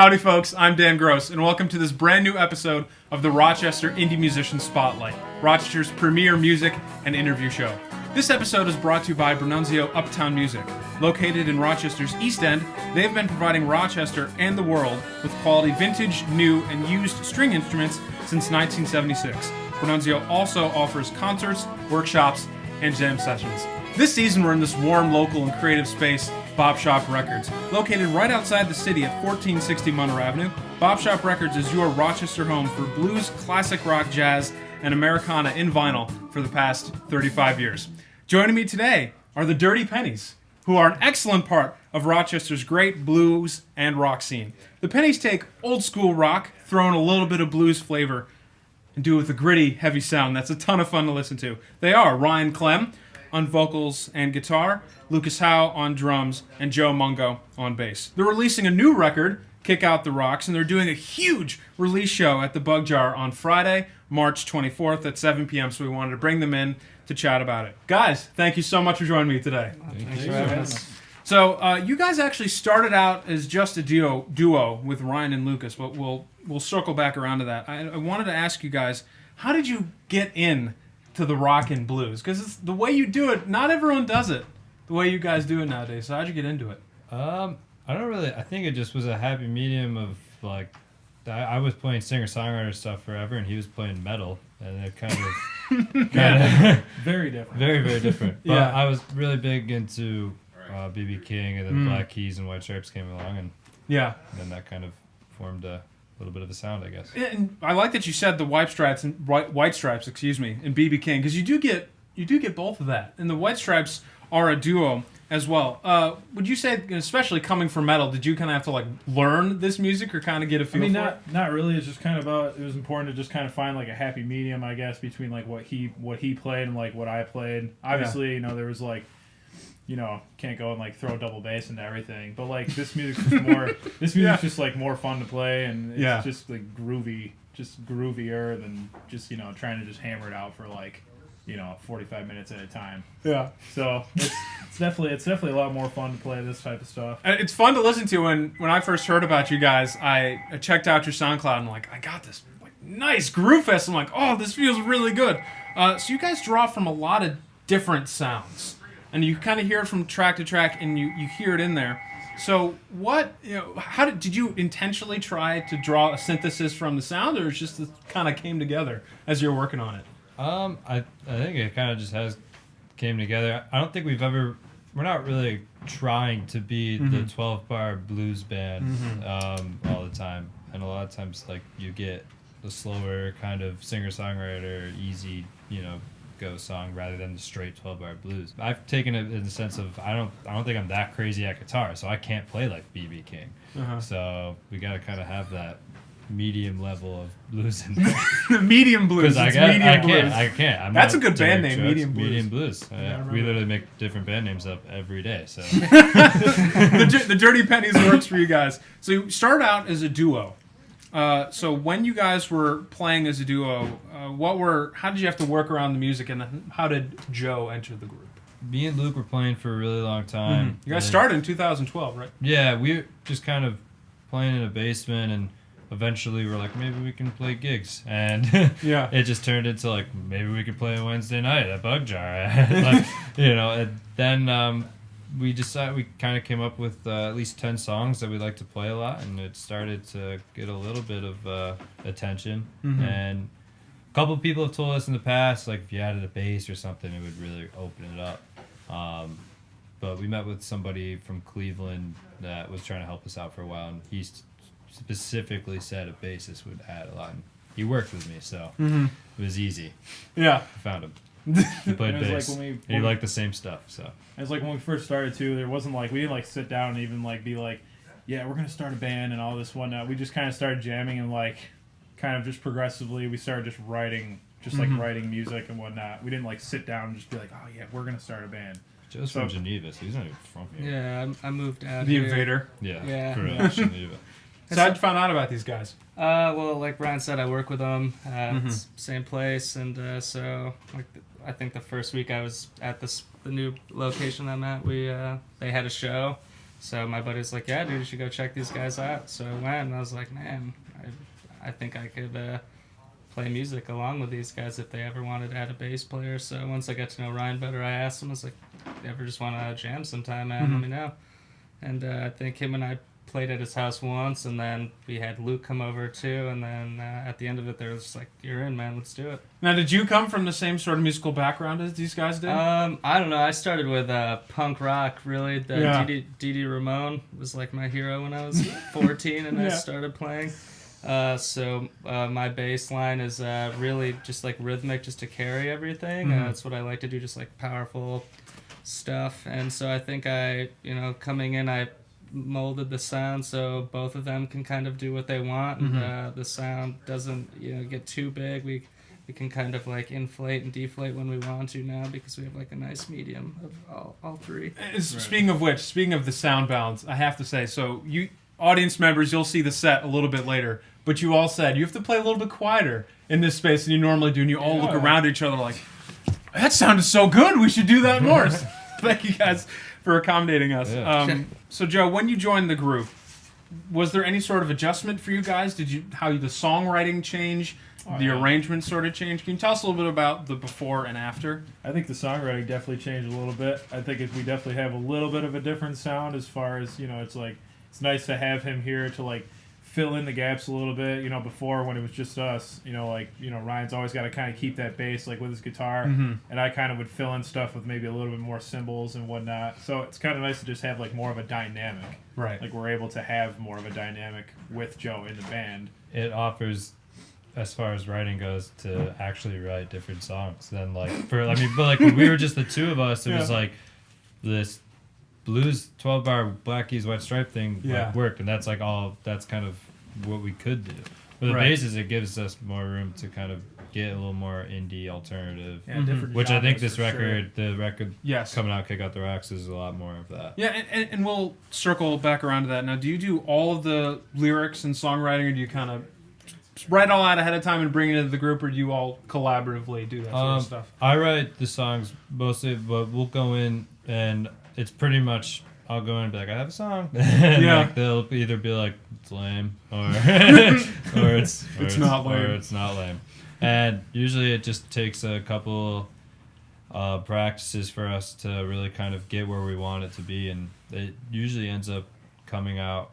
Howdy, folks. I'm Dan Gross, and welcome to this brand new episode of the Rochester Indie Musician Spotlight, Rochester's premier music and interview show. This episode is brought to you by Bernunzio Uptown Music. Located in Rochester's East End, they have been providing Rochester and the world with quality vintage, new, and used string instruments since 1976. Bernunzio also offers concerts, workshops, and jam sessions. This season, we're in this warm, local, and creative space, Bop Shop Records. Located right outside the city at 1460 Monroe Avenue, Bop Shop Records is your Rochester home for blues, classic rock, jazz, and Americana in vinyl for the past 35 years. Joining me today are the Dirty Pennies, who are an excellent part of Rochester's great blues and rock scene. The Pennies take old school rock, throw in a little bit of blues flavor, and do it with a gritty, heavy sound that's a ton of fun to listen to. They are Ryan Klem on vocals and guitar, Lucas Howe on drums, and Joe Mungo on bass. They're releasing a new record, Kick Out the Rocks, and they're doing a huge release show at the Bug Jar on Friday, March 24th at 7 p.m., so we wanted to bring them in to chat about it. Guys, thank you so much for joining me today. Thanks for having us. So, you guys actually started out as just a duo with Ryan and Lucas, but we'll circle back around to that. I wanted to ask you guys, how did you get in to the rock and blues? Because the way you do it, not everyone does it the way you guys do it nowadays. So how'd you get into it? I think it just was a happy medium of like, I was playing singer-songwriter stuff forever, and he was playing metal, and it kind of very different. Very, very different. But Yeah. I was really big into B.B. King, and then Black Keys and White Stripes came along, and then that kind of formed a little bit of a sound, I guess. And I like that you said the White Stripes, and BB King, because you do get both of that. And the White Stripes are a duo as well. Would you say, especially coming from metal, did you kind of have to like learn this music or kind of get a feel for it? Not really. It's just kind of it was important to just kind of find like a happy medium, I guess, between like what he played and like what I played. Obviously, there was like, can't go and like throw double bass into everything. But like this music's just more. This music's just like more fun to play, and it's just like groovy, just groovier than just trying to just hammer it out for like 45 minutes at a time. Yeah. So it's definitely a lot more fun to play this type of stuff. And it's fun to listen to. When I first heard about you guys, I checked out your SoundCloud and like I got this like nice groove fest. I'm like, oh, this feels really good. So you guys draw from a lot of different sounds. And you kind of hear it from track to track, and you hear it in there. So how did you intentionally try to draw a synthesis from the sound, or it's just it kind of came together as you're working on it? I think it kind of just came together. I don't think we're not really trying to be the 12-bar blues band all the time. And a lot of times, like, you get the slower kind of singer-songwriter, easy, go song rather than the straight 12-bar blues. I've taken it in the sense of I don't think I'm that crazy at guitar, so I can't play like B.B. King. So we got to kind of have that medium level of blues in there. Medium blues. I can't. That's a good band name, Medium Blues. Medium Blues. We literally make different band names up every day. So the Dirty Pennies works for you guys. So you started out as a duo. So when you guys were playing as a duo, how did you have to work around the music, and how did Joe enter the group? Me and Luke were playing for a really long time. You guys started in 2012, right? Yeah, we were just kind of playing in a basement, and eventually we're like, maybe we can play gigs. And it just turned into like, maybe we could play a Wednesday night at Bug Jar. And then we decided, we kind of came up with at least 10 songs that we like to play a lot, and it started to get a little bit of attention. And a couple of people have told us in the past, like if you added a bass or something, it would really open it up. But we met with somebody from Cleveland that was trying to help us out for a while, and he specifically said a bassist would add a lot. And he worked with me, so it was easy. Yeah. I found him. He played bass. Like he liked the same stuff. So it's like when we first started too. There wasn't like we didn't like sit down and even like be like, yeah, we're gonna start a band and all this whatnot. We just kind of started jamming and like, kind of just progressively we started just writing, writing music and whatnot. We didn't like sit down and just be like, oh yeah, we're gonna start a band. Joe's from Geneva, so he's not even from here. Yeah, I moved out the here. Invader. Yeah. Correct. Geneva. So how'd you find out about these guys? Well, like Ryan said, I work with them same place, and so like I think the first week I was at the new location I'm at, they had a show, So my buddy's like, yeah, dude, you should go check these guys out. So I went, and I was like, man, I think I could play music along with these guys if they ever wanted to add a bass player. So once I got to know Ryan better, I asked him, I was like, if you ever just want to jam sometime, man, let me know. And I think him and I played at his house once, and then we had Luke come over too, and then at the end of it, they were just like, you're in, man, let's do it. Now, did you come from the same sort of musical background as these guys did? I don't know. I started with punk rock, really. Didi Ramone was like my hero when I was 14, and I started playing. So my bass line is really just like rhythmic, just to carry everything. That's what I like to do, just like powerful stuff. And so I think coming in, I molded the sound so both of them can kind of do what they want, and the sound doesn't get too big. We can kind of like inflate and deflate when we want to now, because we have like a nice medium of all three. Speaking of which, speaking of the sound balance, I have to say, so you audience members, you'll see the set a little bit later, but you all said you have to play a little bit quieter in this space than you normally do, and you all look around at each other like, that sounded so good, we should do that more. So thank you guys for accommodating us. So Joe, when you joined the group, was there any sort of adjustment for you guys? How the songwriting change, the arrangement sort of change? Can you tell us a little bit about the before and after? I think the songwriting definitely changed a little bit. I think we definitely have a little bit of a different sound as far as, it's nice to have him here to like fill in the gaps a little bit. Before when it was just us, Ryan's always got to kind of keep that bass like with his guitar, and I kind of would fill in stuff with maybe a little bit more cymbals and whatnot. So it's kind of nice to just have like more of a dynamic. Right. Like we're able to have more of a dynamic with Joe in the band. It offers, as far as writing goes, to actually write different songs than but like when we were just the two of us, it was like this blues 12-bar Black Keys White Stripe thing worked, and that's kind of what we could do. With the basses, it gives us more room to kind of get a little more indie alternative, which I think the record coming out, Kick Out the Rocks, is a lot more of that. Yeah, and we'll circle back around to that. Now, do you do all of the lyrics and songwriting, or do you kind of write all out ahead of time and bring it into the group, or do you all collaboratively do that sort of stuff? I write the songs mostly, but we'll go in and it's pretty much, I'll go in and be like, I have a song. And they'll either be like, it's lame, or it's not lame. And usually it just takes a couple practices for us to really kind of get where we want it to be, and it usually ends up coming out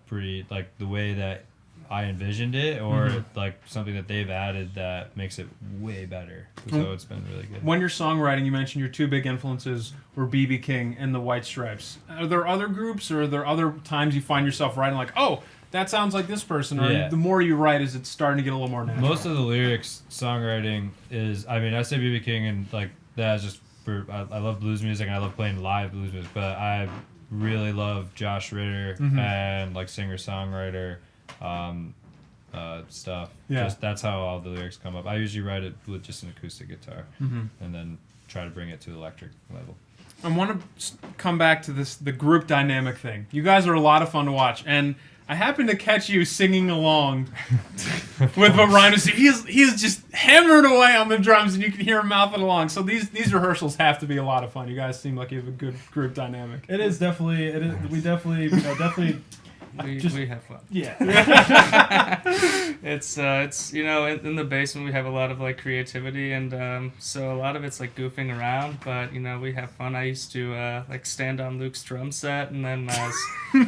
pretty like the way that I envisioned it, or like something that they've added that makes it way better. So it's been really good. When you're songwriting, you mentioned your two big influences were B.B. King and the White Stripes. Are there other groups, or are there other times you find yourself writing like, oh, that sounds like this person, or the more you write, is it starting to get a little more natural? Most of the lyrics songwriting is, I say B.B. King, and like that's just for, I love blues music and I love playing live blues music, but I really love Josh Ritter and like singer-songwriter stuff. Just that's how all the lyrics come up. I usually write it with just an acoustic guitar and then try to bring it to electric level. I want to come back to the group dynamic thing. You guys are a lot of fun to watch, and I happened to catch you singing along with what Ryan was saying. He is just hammering away on the drums, and you can hear him mouthing along. So these rehearsals have to be a lot of fun. You guys seem like you have a good group dynamic. It is definitely. We definitely. We have fun. Yeah. It's in the basement we have a lot of like creativity, and so a lot of it's like goofing around, but we have fun. I used to like stand on Luke's drum set, and then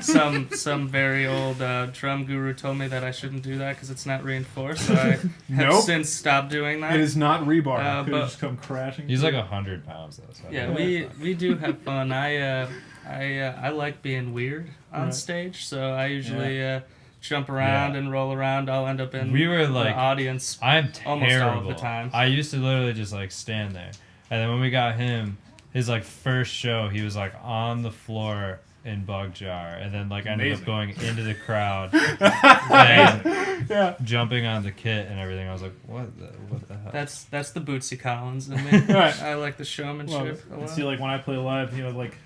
some very old drum guru told me that I shouldn't do that because it's not reinforced. So I have since stopped doing that. It is not rebar. But just come crashing. He's like 100 pounds though. So yeah, we do have fun. I like being weird on stage, so I usually jump around and roll around. I'll end up in the audience almost all of the time. I used to literally just like stand there, and then when we got him, his like first show, he was like on the floor in Bug Jar, and then like ended up going into the crowd and jumping on the kit and everything. I was like, what the hell? That's the Bootsy Collins in me. I like the showmanship a lot. See, like when I play live, like I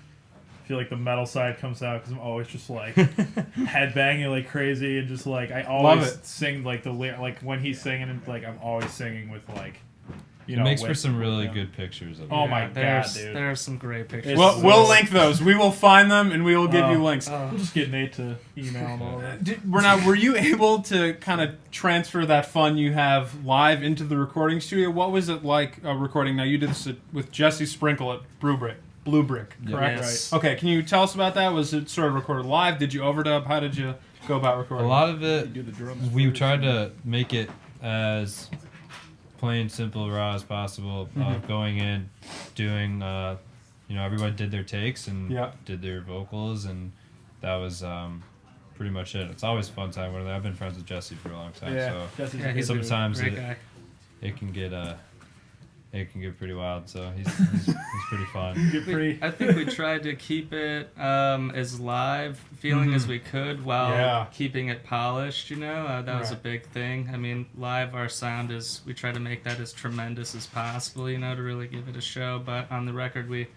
feel like the metal side comes out because I'm always just like headbanging like crazy, and just like I always sing like like when he's singing, and like I'm always singing with like You It know, makes for with- some really yeah. good pictures of it. Oh my God, there's, dude. There are some great pictures. We'll link those. We will find them and we will give you links. We'll just get Nate to email them all that. Were you able to kind of transfer that fun you have live into the recording studio? What was it like recording? Now you did this with Jesse Sprinkle at Blue Brick, correct? Yes. Right. Okay, can you tell us about that? Was it sort of recorded live? Did you overdub? How did you go about recording? A lot of it, You do the drums we first. tried to make it as plain, simple, raw as possible. Going in, doing, everyone did their takes and did their vocals, and that was pretty much it. It's always a fun time. I've been friends with Jesse for a long time, Yeah, so Jesse's Yeah, a he's good dude. sometimes Great guy. it can get pretty wild. So he's pretty fun. Get pretty. I think we tried to keep it as live feeling as we could while keeping it polished, that was a big thing. I mean, live our sound is, we try to make that as tremendous as possible, to really give it a show, but on the record we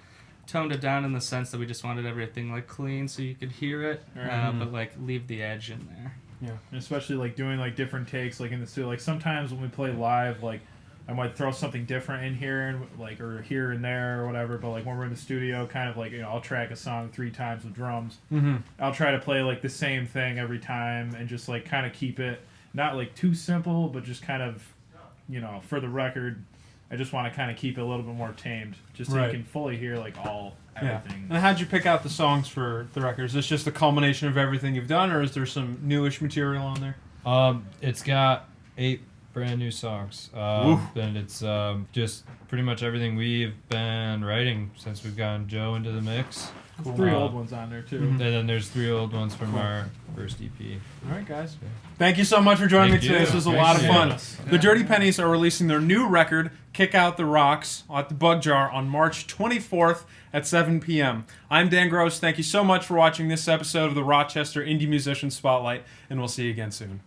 toned it down in the sense that we just wanted everything like clean so you could hear it, but like leave the edge in there. Yeah, and especially like doing like different takes, like in the studio. Like sometimes when we play live, like I might throw something different in here and like or here and there or whatever. But like when we're in the studio, kind of like I'll track a song 3 times with drums. Mm-hmm. I'll try to play like the same thing every time and just like kind of keep it not like too simple, but just kind of for the record, I just want to kind of keep it a little bit more tamed, just so you can fully hear like everything. And how'd you pick out the songs for the record? Is this just a culmination of everything you've done, or is there some newish material on there? It's got 8 brand new songs, and it's just pretty much everything we've been writing since we've gotten Joe into the mix. There's 3 old ones on there too. And then there's 3 old ones from our first EP. All right, guys. Thank you so much for joining Thank me today. you. This was a lot of fun. Appreciate The Dirty Pennies are releasing their new record, Kick Out the Rocks, at the Bug Jar on March 24th at 7 p.m. I'm Dan Gross. Thank you so much for watching this episode of the Rochester Indie Musician Spotlight, and we'll see you again soon.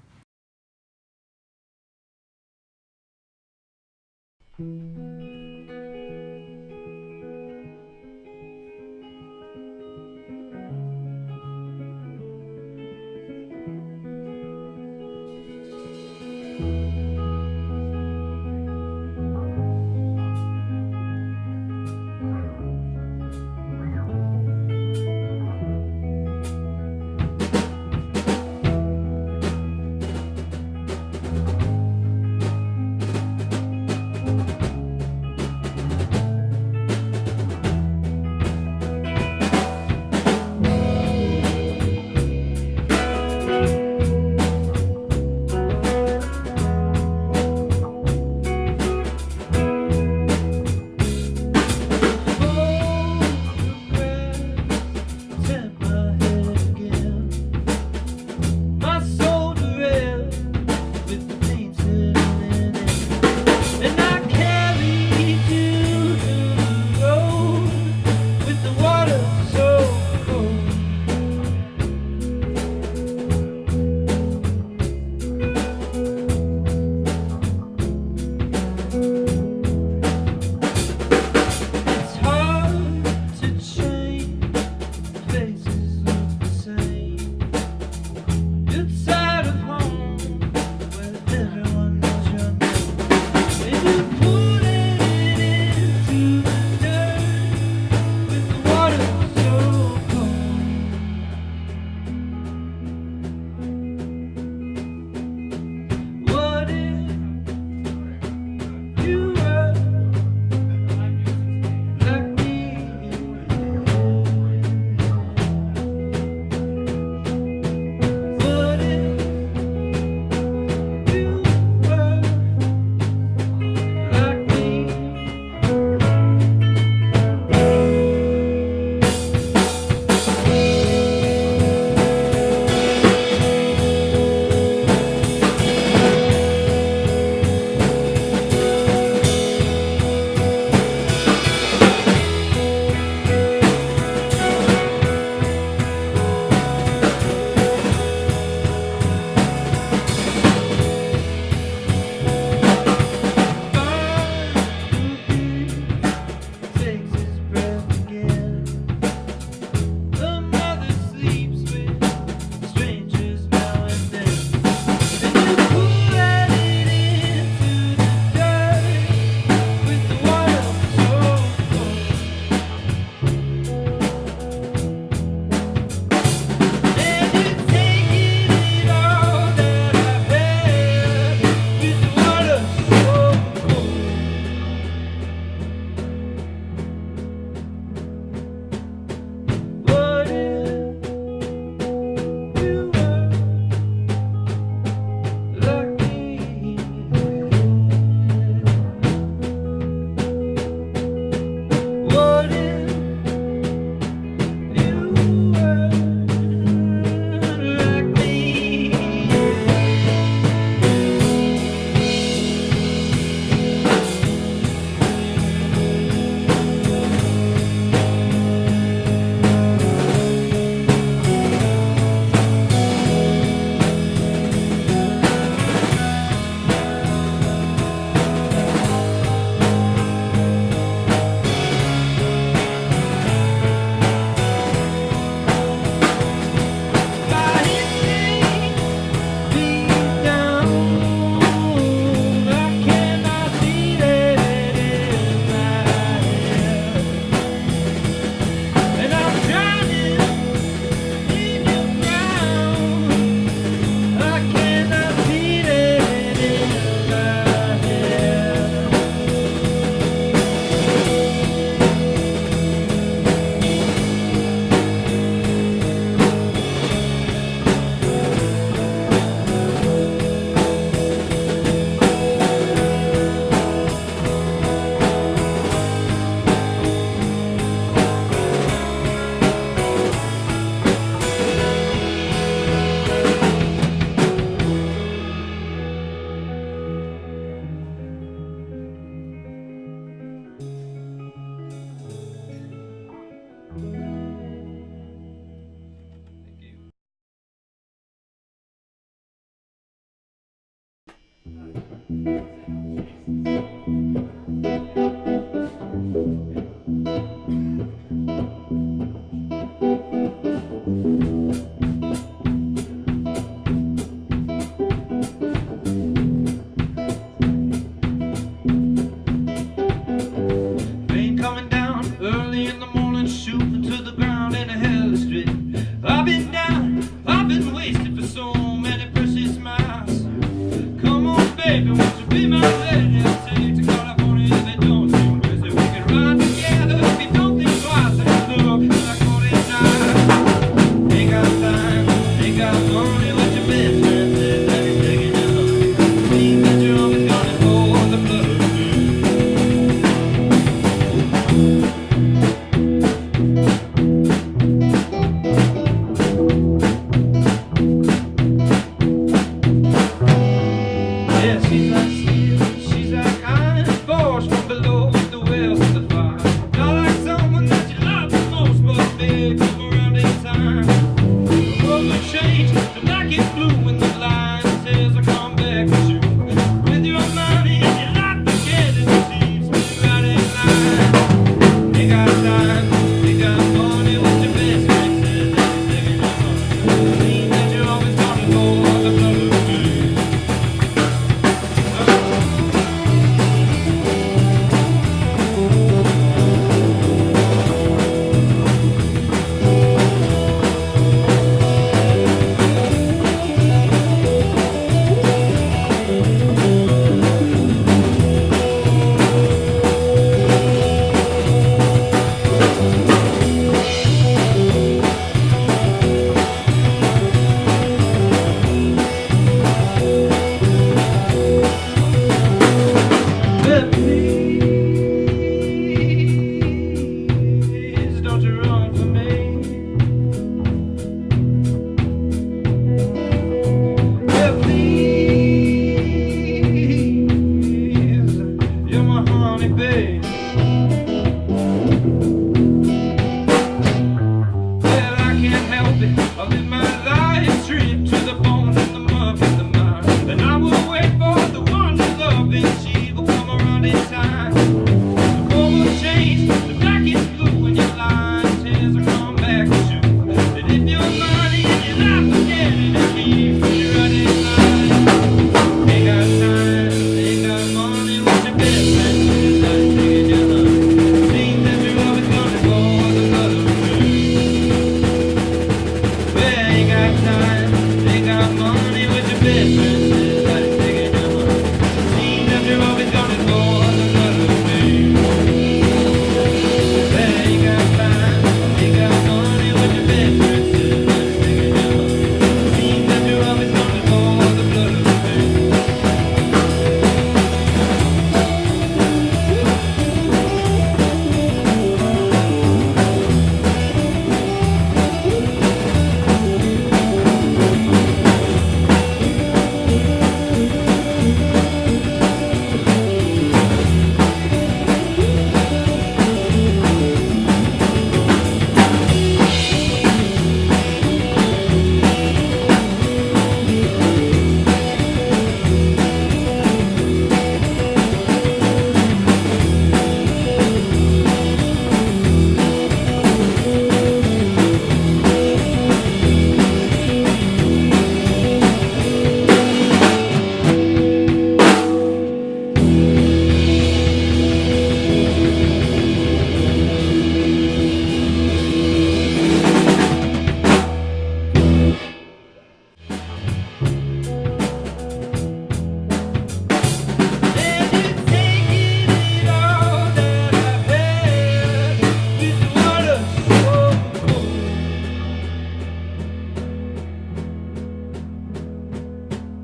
Bop.